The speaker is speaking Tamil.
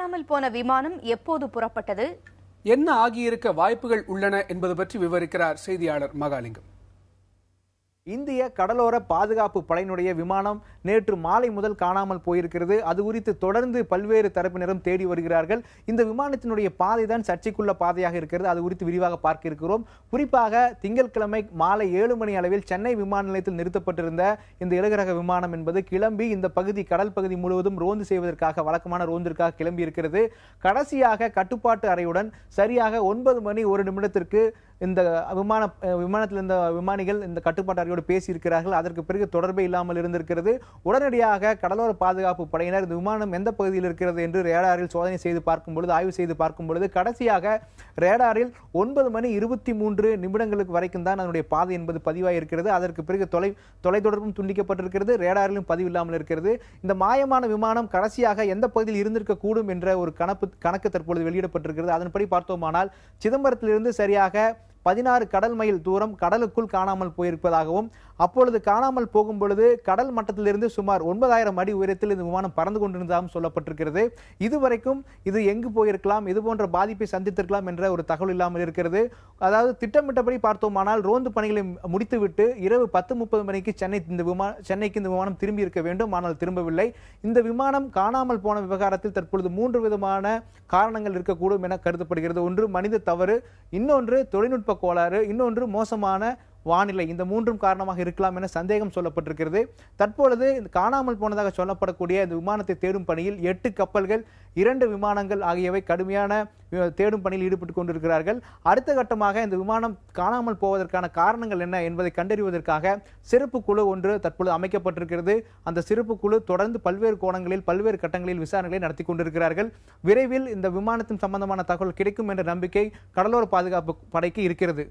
காணாமல் போன விமானம் எப்போது புறப்பட்டது, என்ன ஆகியிருக்க வாய்ப்புகள் உள்ளன என்பது பற்றி விவரிக்கிறார் செய்தியாளர் மகாலிங்கம். இந்திய கடலோர பாதுகாப்பு படையினுடைய விமானம் நேற்று மாலை முதல் காணாமல் போயிருக்கிறது. அது குறித்து தொடர்ந்து பல்வேறு தரப்பினரும் தேடி வருகிறார்கள். இந்த விமானத்தினுடைய பாதை தான் சர்ச்சைக்குள்ள பாதையாக இருக்கிறது. அது குறித்து விரிவாக பார்க்க இருக்கிறோம். குறிப்பாக திங்கட்கிழமை மாலை 7 மணி அளவில் சென்னை விமான நிலையத்தில் நிறுத்தப்பட்டிருந்த இந்த இலகுரக விமானம் என்பது கிளம்பி இந்த பகுதி கடல் பகுதி முழுவதும் ரோந்து செய்வதற்காக வழக்கமான ரோந்திற்காக கிளம்பி இருக்கிறது. கடைசியாக கட்டுப்பாட்டு அறையுடன் சரியாக 9 மணி 1 நிமிடத்திற்கு இந்த விமானத்தில் இருந்த விமானிகள் இந்த கட்டுப்பாட்டு அறையோடு பேசியிருக்கிறார்கள். அதற்கு பிறகு தொடர்பே இல்லாமல் இருந்திருக்கிறது. உடனடியாக கடலோர பாதுகாப்பு படையினர் இந்த விமானம் எந்த பகுதியில் இருக்கிறது என்று ரேடாரில் சோதனை செய்து பார்க்கும் பொழுது, ஆய்வு செய்து பார்க்கும் பொழுது கடைசியாக ரேடாரில் 9 மணி 23 நிமிடங்களுக்கு வரைக்கும் தான் அதனுடைய பாதை என்பது பதிவாயிருக்கிறது. அதற்கு பிறகு தொலைத்தொடர்பும் துண்டிக்கப்பட்டிருக்கிறது. ரேடாரிலும் பதிவு இல்லாமல் இருக்கிறது. இந்த மாயமான விமானம் கடைசியாக எந்த பகுதியில் இருந்திருக்க கூடும் என்ற ஒரு கணக்கு தற்பொழுது வெளியிடப்பட்டிருக்கிறது. அதன்படி பார்த்தோமானால் சிதம்பரத்திலிருந்து சரியாக 16 கடல் மைல் தூரம் கடலுக்குள் காணாமல் போயிருப்பதாகவும், அப்பொழுது காணாமல் போகும் பொழுது கடல் மட்டத்திலிருந்து சுமார் 9000 அடி உயரத்தில் இந்த விமானம் பறந்து கொண்டிருந்ததாகவும் சொல்லப்பட்டிருக்கிறது. இதுவரைக்கும் இது எங்கு போயிருக்கலாம், இது போன்ற பாதிப்பை சந்தித்திருக்கலாம் என்ற ஒரு தகவல் இல்லாமல் இருக்கிறது. அதாவது திட்டமிட்டபடி பார்த்தோமானால் ரோந்து பணிகளை முடித்துவிட்டு இரவு 10:30 மணிக்கு சென்னைக்கு இந்த விமானம் திரும்பி இருக்க வேண்டும். ஆனால் திரும்பவில்லை. இந்த விமானம் காணாமல் போன விவகாரத்தில் தற்பொழுது 3 விதமான காரணங்கள் இருக்கக்கூடும் என கருதப்படுகிறது. ஒன்று மனித தவறு, இன்னொன்று தொழில்நுட்ப கோளாறு, இன்னொன்று மோசமான வானிலை. இந்த மூன்றும் காரணமாக இருக்கலாம் என சந்தேகம் சொல்லப்பட்டிருக்கிறது. தற்பொழுது காணாமல் போனதாக சொல்லப்படக்கூடிய இந்த விமானத்தை தேடும் பணியில் 8 கப்பல்கள், 2 விமானங்கள் ஆகியவை கடுமையான தேடும் பணியில் ஈடுபட்டுக் கொண்டிருக்கிறார்கள். அடுத்த கட்டமாக இந்த விமானம் காணாமல் போவதற்கான காரணங்கள் என்ன என்பதை கண்டறிவதற்காக சிறப்பு குழு ஒன்று தற்பொழுது அமைக்கப்பட்டிருக்கிறது. அந்த சிறப்பு குழு தொடர்ந்து பல்வேறு கோணங்களில் பல்வேறு கட்டங்களில் விசாரணைகளை நடத்தி கொண்டிருக்கிறார்கள். விரைவில் இந்த விமானத்தின் சம்பந்தமான தகவல் கிடைக்கும் என்ற நம்பிக்கை கடலோர பாதுகாப்பு படைக்கு இருக்கிறது.